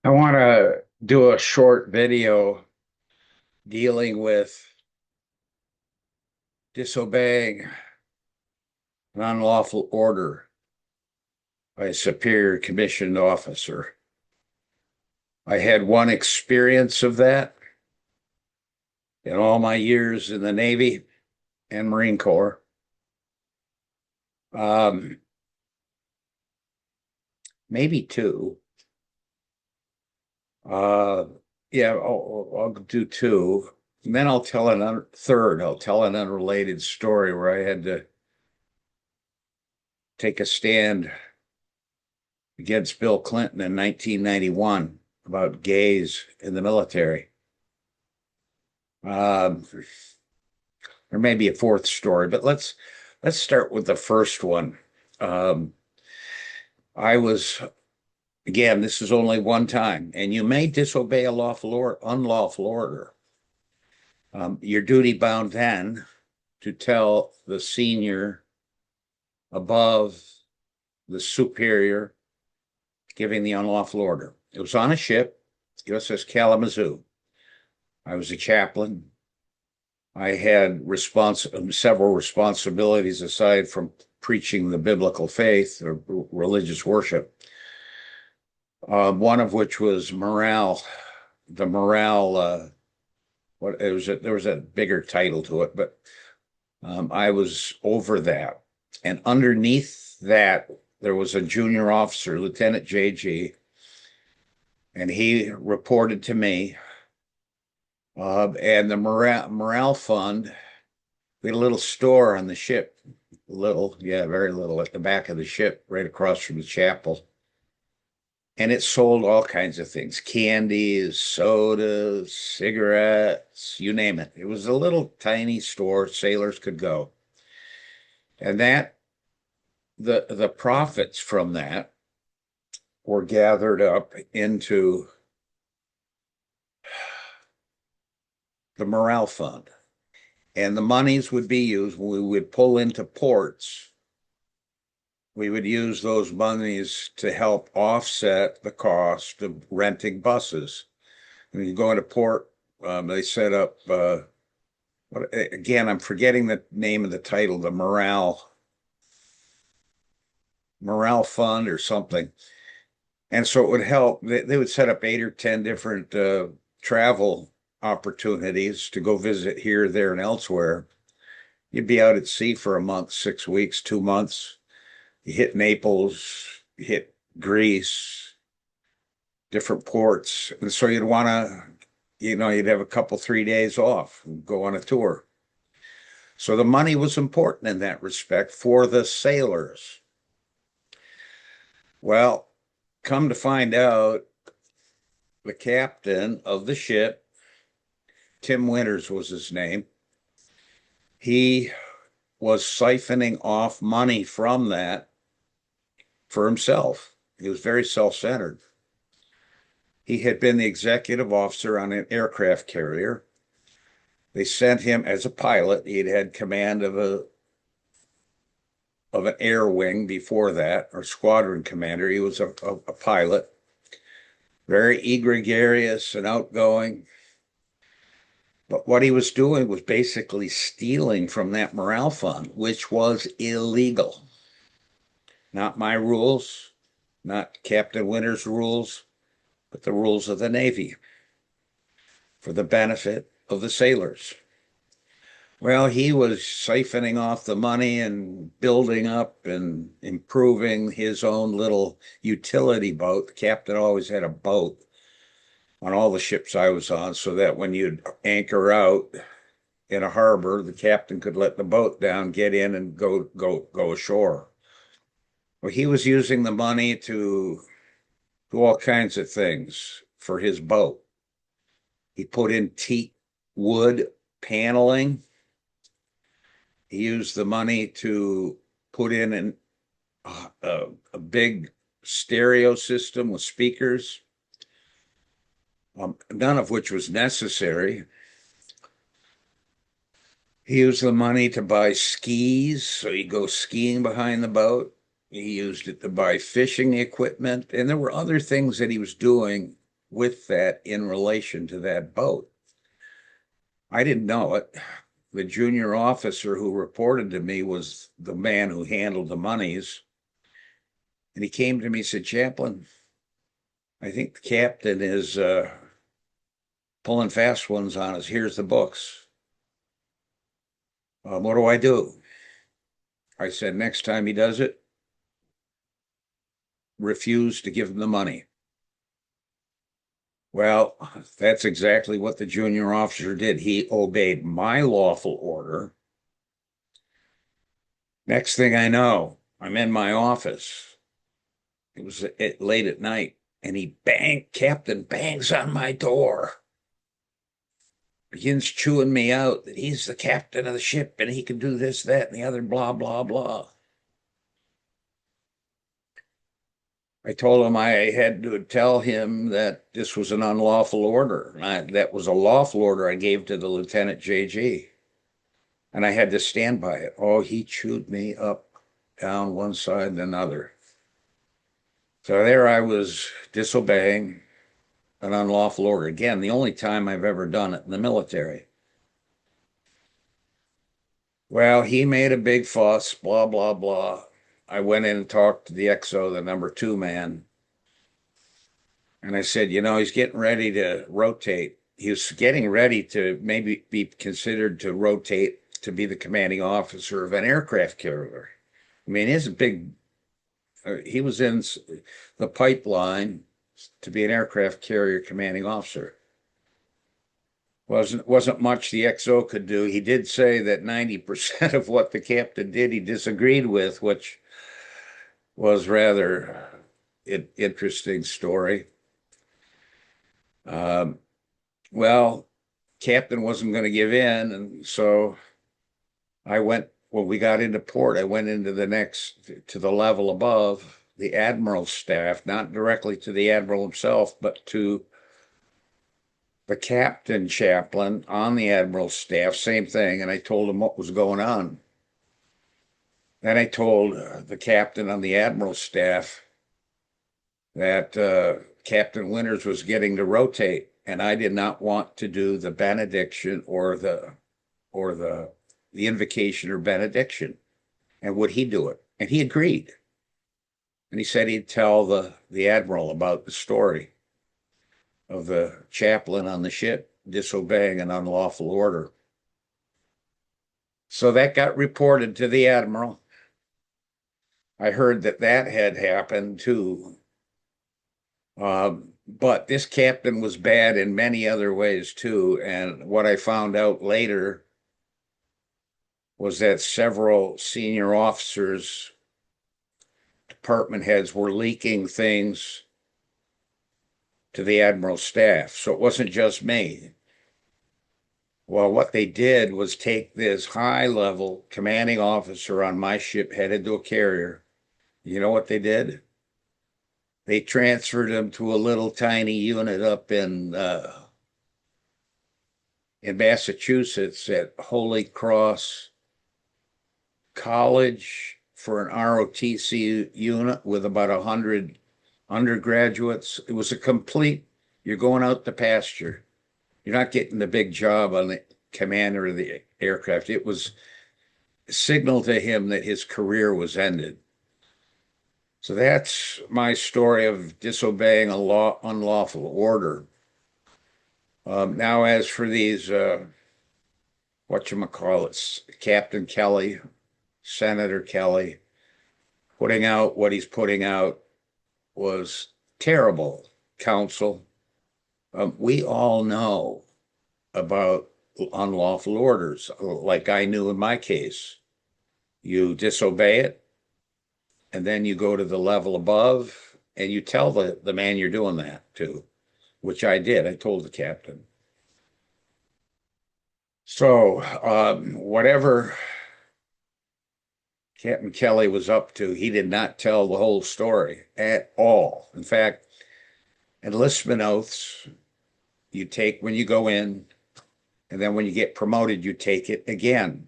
I want to do a short video dealing with disobeying an unlawful order by a superior commissioned officer. I had one experience of that in all my years in the Navy and Marine Corps. Um, Maybe two. Uh, yeah, I'll do two. And then I'll tell I'll tell an unrelated story where I had to take a stand against Bill Clinton in 1991 about gays in the military. There may be a fourth story, but let's start with the first one. Um, I was Again, this is only one time, and you may disobey a lawful or unlawful order. Your duty bound then to tell the senior above the superior giving the unlawful order. It was on a ship, USS Kalamazoo. I was a chaplain. I had several responsibilities aside from preaching the biblical faith or religious worship. One of which was morale. The morale. There was a bigger title to it, but I was over that, and underneath that there was a junior officer, Lieutenant JG, and he reported to me. And the morale fund, we had a little store on the ship, very little, at the back of the ship, right across from the chapel. And it sold all kinds of things, candies, sodas, cigarettes, you name it. It was a little tiny store, sailors could go. And the profits from that were gathered up into the morale fund. And the monies would be used when we would pull into ports. We would use those monies to help offset the cost of renting buses. When you go into port, they set up, again, I'm forgetting the name of the title, the morale fund or something. And so it would help. They would set up 8 or 10 different travel opportunities to go visit here, there, and elsewhere. You'd be out at sea for a month, 6 weeks, 2 months. You hit Naples, you hit Greece, different ports. And so you'd want to, you'd have a couple, 3 days off and go on a tour. So the money was important in that respect for the sailors. Well, come to find out, the captain of the ship, Tim Winters was his name, he was siphoning off money from that for himself. He was very self-centered. He had been the executive officer on an aircraft carrier. They sent him as a pilot. He'd had command of an air wing before that, or squadron commander. He was a pilot, very egregious and outgoing. But what he was doing was basically stealing from that morale fund, which was illegal. Not my rules, not Captain Winter's rules, but the rules of the Navy for the benefit of the sailors. Well, he was siphoning off the money and building up and improving his own little utility boat. The captain always had a boat on all the ships I was on, so that when you'd anchor out in a harbor, the captain could let the boat down, get in, and go ashore. Well, he was using the money to do all kinds of things for his boat. He put in teak wood paneling. He used the money to put in a big stereo system with speakers, none of which was necessary. He used the money to buy skis, so he'd go skiing behind the boat. He used it to buy fishing equipment, and there were other things that he was doing with that in relation to that boat. I didn't know it. The junior officer who reported to me was the man who handled the monies. And he came to me and said, Chaplain, I think the captain is pulling fast ones on us. Here's the books. What do I do? I said, next time he does it, refuse to give him the money. Well, that's exactly what the junior officer did. He obeyed my lawful order. Next thing I know, I'm in my office. It was late at night, and Captain bangs on my door, begins chewing me out that he's the captain of the ship and he can do this, that, and the other, blah, blah, blah. I told him I had to tell him that this was an unlawful order. That was a lawful order I gave to the Lieutenant JG, and I had to stand by it. Oh, he chewed me up, down one side and another. So there I was disobeying an unlawful order. Again, the only time I've ever done it in the military. Well, he made a big fuss, blah, blah, blah. I went in and talked to the XO, the number 2 man. And I said, he's getting ready to rotate. He was getting ready to maybe be considered to rotate to be the commanding officer of an aircraft carrier. I mean, he was in the pipeline to be an aircraft carrier commanding officer. Wasn't much the XO could do. He did say that 90% of what the captain did he disagreed with, which was rather an interesting story. Well, captain wasn't going to give in, and so when we got into port, I went into to the level above, the admiral's staff, not directly to the admiral himself, but to the captain chaplain on the admiral's staff, same thing. And I told him what was going on. Then I told the captain on the admiral's staff that Captain Winters was getting to rotate, and I did not want to do the benediction or the invocation or benediction. And would he do it? And he agreed. And he said he'd tell the admiral about the story of the chaplain on the ship disobeying an unlawful order. So that got reported to the admiral. I heard that had happened too. But this captain was bad in many other ways too. And what I found out later was that several senior officers, department heads, were leaking things to the admiral's staff. So it wasn't just me. Well, what they did was take this high-level commanding officer on my ship headed to a carrier. You know what they did? They transferred him to a little tiny unit up in Massachusetts at Holy Cross College for an ROTC unit with about 100 undergraduates. It was a complete, you're going out to pasture. You're not getting the big job on the commander of the aircraft. It was a signal to him that his career was ended. So that's my story of disobeying unlawful order. Now, as for these, whatchamacallits, Captain Kelly, Senator Kelly, putting out what he's putting out was terrible, counsel. We all know about unlawful orders, like I knew in my case. You disobey it, and then you go to the level above, and you tell the man you're doing that to, which I did. I told the captain. So whatever Captain Kelly was up to, he did not tell the whole story at all. In fact, enlistment oaths you take when you go in, and then when you get promoted, you take it again.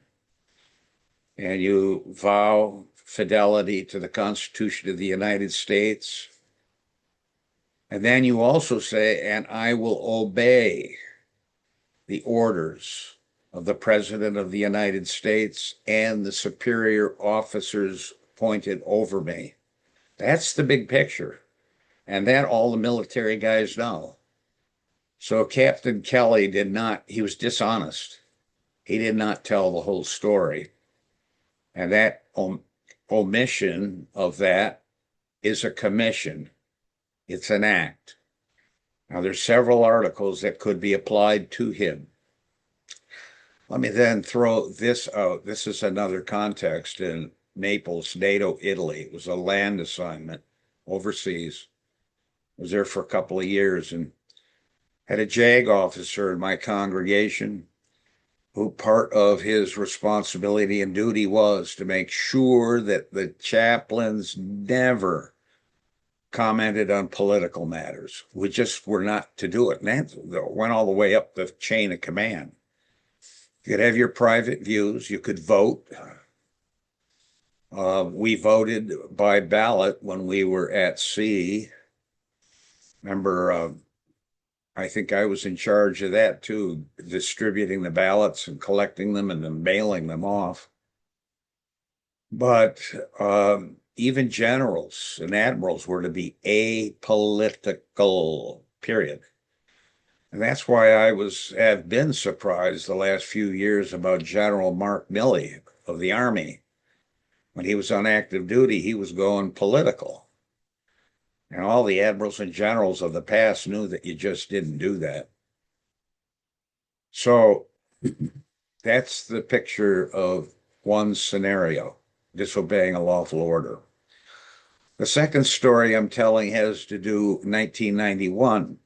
And you vow fidelity to the Constitution of the United States And then you also say, and I will obey the orders of the President of the United States and the superior officers appointed over me. That's the big picture. And that all the military guys know. So Captain Kelly he was dishonest. He did not tell the whole story. And that omission of that is a commission. It's an act. Now, there's several articles that could be applied to him. Let me then throw this out. This is another context in Naples, NATO, Italy. It was a land assignment overseas. I was there for a couple of years and had a JAG officer in my congregation who part of his responsibility and duty was to make sure that the chaplains never commented on political matters. We just were not to do it. And that went all the way up the chain of command. You could have your private views. You could vote. We voted by ballot when we were at sea. Remember, I think I was in charge of that too, distributing the ballots and collecting them and then mailing them off. But even generals and admirals were to be apolitical, period. And that's why have been surprised the last few years about General Mark Milley of the Army. When he was on active duty, he was going political. And all the admirals and generals of the past knew that you just didn't do that. So that's the picture of one scenario, disobeying a lawful order. The second story I'm telling has to do 1991.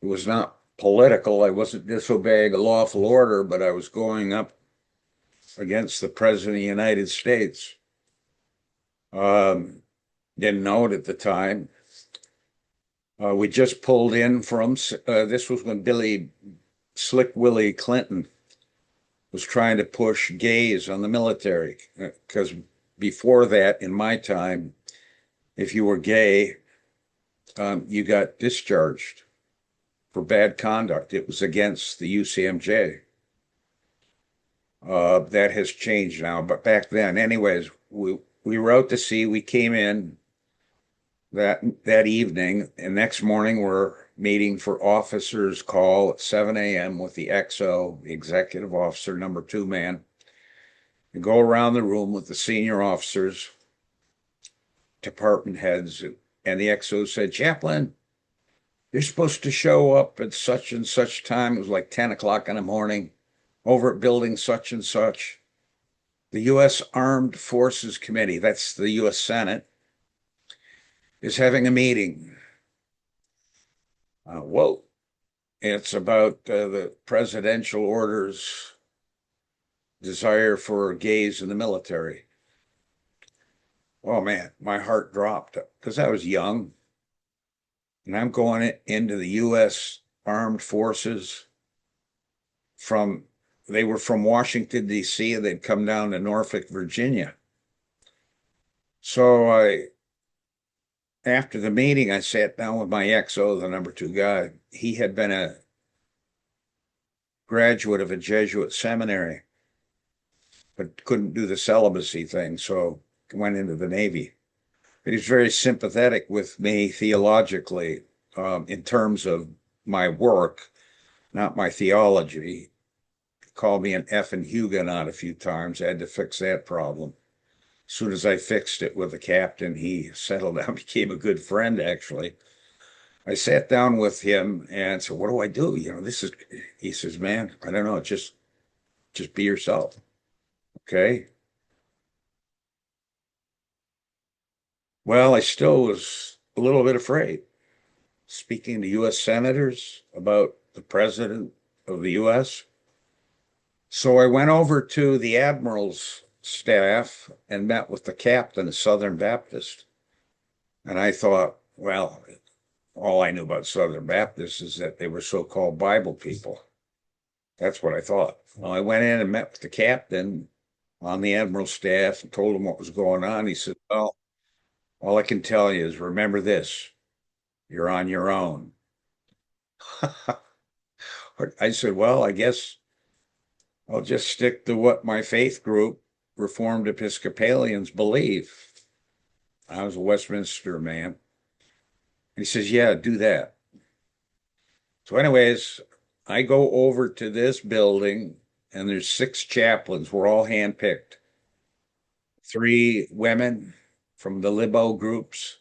It was not political. I wasn't disobeying a lawful order, but I was going up against the President of the United States. Didn't know it at the time. We just pulled in from, this was when Slick Willie Clinton was trying to push gays on the military. Because before that, in my time, if you were gay, you got discharged for bad conduct. It was against the UCMJ. That has changed now, but back then, anyways, we were out to sea. We came in that evening, and next morning we're meeting for officers' call at 7 a.m. with the XO, the executive officer, number 2 man, and go around the room with the senior officers, department heads, and the XO said, Chaplain, you're supposed to show up at such and such time. It was like 10 o'clock in the morning over at building such and such. The U.S. Armed Forces Committee, that's the U.S. Senate, is having a meeting. Whoa. It's about the presidential order's desire for gays in the military. Oh man, my heart dropped because I was young. And I'm going into the U.S. Armed Forces they were from Washington, D.C., and they'd come down to Norfolk, Virginia. So after the meeting, I sat down with my XO, the number 2 guy. He had been a graduate of a Jesuit seminary, but couldn't do the celibacy thing, so went into the Navy. But he's very sympathetic with me theologically in terms of my work, not my theology. He called me an effing Huguenot a few times. I had to fix that problem. As soon as I fixed it with the captain, he settled down, became a good friend, actually. I sat down with him and said, what do I do? He says, man, I don't know, just be yourself. Okay. Well, I still was a little bit afraid speaking to U.S. senators about the president of the U.S. So I went over to the admiral's staff and met with the captain of Southern Baptist. And I thought, well, all I knew about Southern Baptists is that they were so-called Bible people. That's what I thought. Well, I went in and met with the captain on the admiral's staff and told him what was going on. He said, well, all I can tell you is remember this. You're on your own. I said, well, I guess I'll just stick to what my faith group, Reformed Episcopalians, believe. I was a Westminster man. And he says, yeah, do that. So, anyways, I go over to this building and there's 6 chaplains. We're all handpicked. 3 women from the libo groups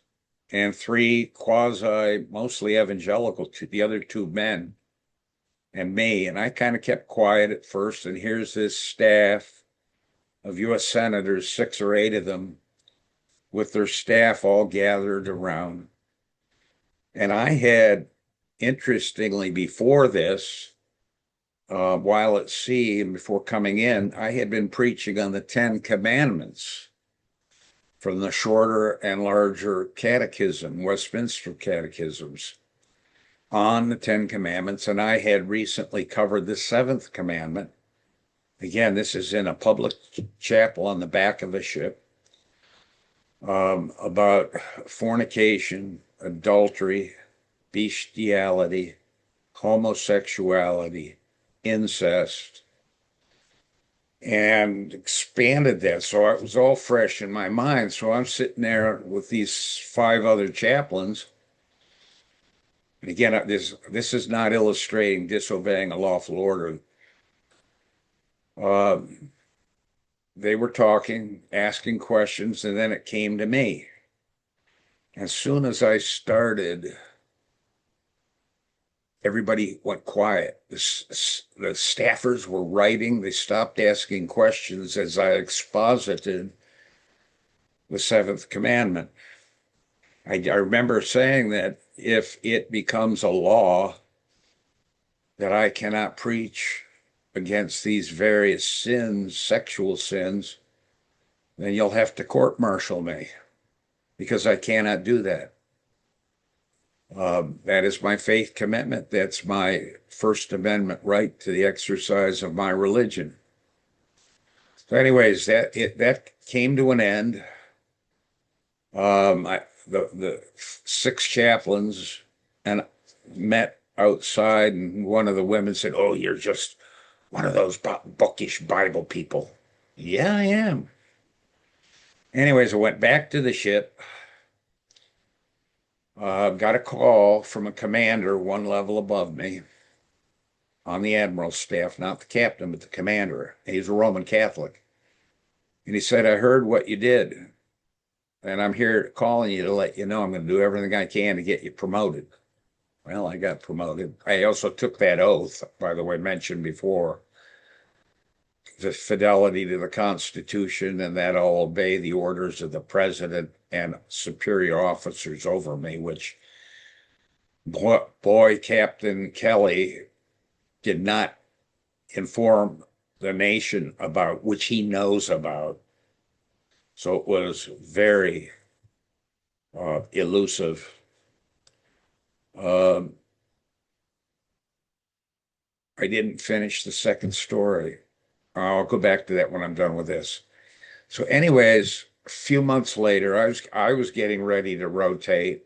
and 3 quasi, mostly evangelical, the other 2 men and me. And I kind of kept quiet at first. And here's this staff of US senators, 6 or 8 of them, with their staff all gathered around. And I had, interestingly, before this, while at sea and before coming in, I had been preaching on the 10 Commandments from the shorter and larger catechism, Westminster catechisms, on the 10 Commandments. And I had recently covered the 7th commandment. Again, this is in a public chapel on the back of a ship, about fornication, adultery, bestiality, homosexuality, incest, and expanded that. So it was all fresh in my mind. So I'm sitting there with these 5 other chaplains. And again, this is not illustrating disobeying a lawful order. They were talking, asking questions, and then it came to me. As soon as I started, everybody went quiet. The staffers were writing. They stopped asking questions as I exposited the 7th commandment. I remember saying that if it becomes a law that I cannot preach against these various sins, sexual sins, then you'll have to court-martial me because I cannot do that. That is my faith commitment. That's my First Amendment right to the exercise of my religion. So, anyways, that came to an end. The 6 chaplains and met outside, and one of the women said, "Oh, you're just one of those bookish Bible people." Yeah, I am. Anyways, I went back to the ship. Got a call from a commander 1 level above me on the admiral's staff, not the captain, but the commander. He's a Roman Catholic. And he said, "I heard what you did, and I'm here calling you to let you know I'm going to do everything I can to get you promoted." Well, I got promoted. I also took that oath, by the way, mentioned before, the fidelity to the Constitution, and that I'll obey the orders of the president and superior officers over me, which boy, Captain Kelly did not inform the nation about, which he knows about. So it was very elusive. I didn't finish the second story. I'll go back to that when I'm done with this. So, anyways, a few months later, I was getting ready to rotate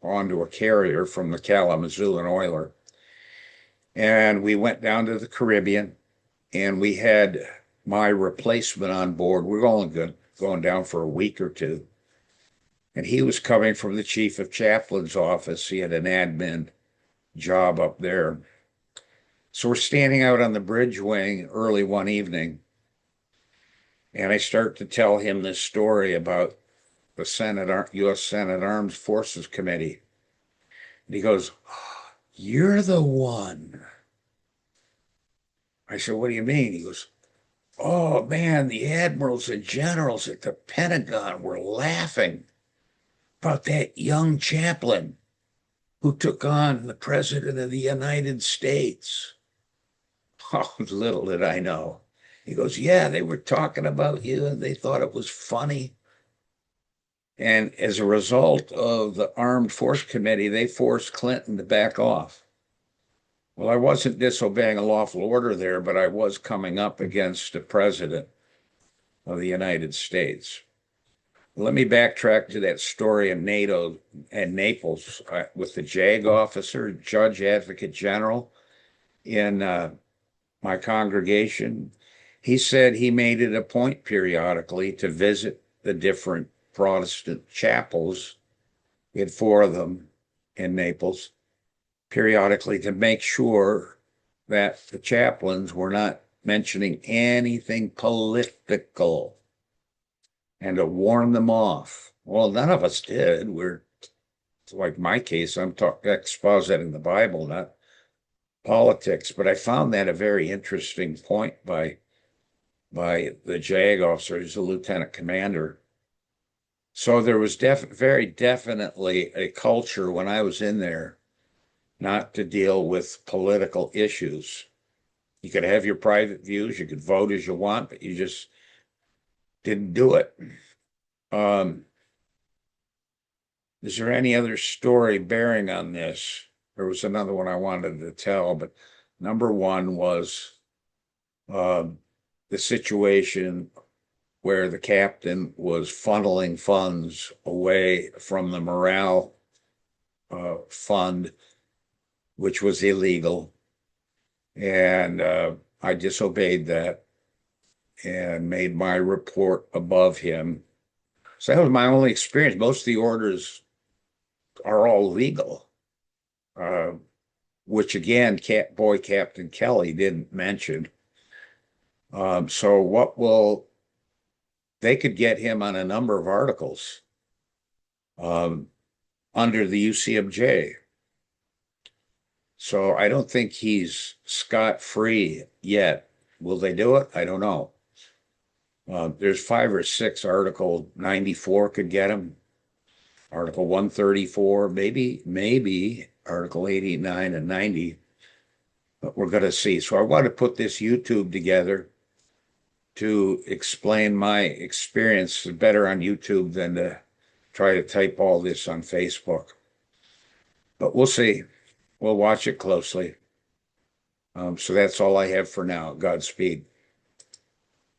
onto a carrier from the Kalamazoo and Oiler. And we went down to the Caribbean, and we had my replacement on board. We're only going down for a week or 2. And he was coming from the chief of chaplain's office. He had an admin job up there. So we're standing out on the bridge wing early one evening, and I start to tell him this story about the U.S. Senate Armed Forces Committee. And he goes, "Oh, you're the one." I said, "What do you mean?" He goes, "Oh, man, the admirals and generals at the Pentagon were laughing about that young chaplain who took on the President of the United States." Oh, little did I know. He goes, "Yeah, they were talking about you and they thought it was funny. And as a result of the Armed Force Committee, they forced Clinton to back off." Well, I wasn't disobeying a lawful order there, but I was coming up against the President of the United States. let me backtrack to that story in NATO and Naples with the JAG officer, Judge Advocate General in my congregation. He said he made it a point periodically to visit the different Protestant chapels. We had four of them in Naples, periodically to make sure that the chaplains were not mentioning anything political and to warn them off. Well, none of us did. We're like my case, I'm expositing the Bible, not politics. But I found that a very interesting point by the JAG officer, who's a lieutenant commander. So there was very definitely a culture when I was in there not to deal with political issues. You could have your private views, you could vote as you want, but you just didn't do it. Is there any other story bearing on this? There was another one I wanted to tell, but number one was the situation where the captain was funneling funds away from the morale fund, which was illegal. And I disobeyed that and made my report above him. So that was my only experience. Most of the orders are all legal, which again, Captain Kelly didn't mention. So they could get him on a number of articles under the UCMJ. So I don't think he's scot-free yet. Will they do it? I don't know. There's 5 or 6. Article 94 could get him. Article 134, maybe Article 89 and 90. But we're going to see. So I want to put this YouTube together to explain my experience better on YouTube than to try to type all this on Facebook. But we'll see. We'll watch it closely. So that's all I have for now. Godspeed.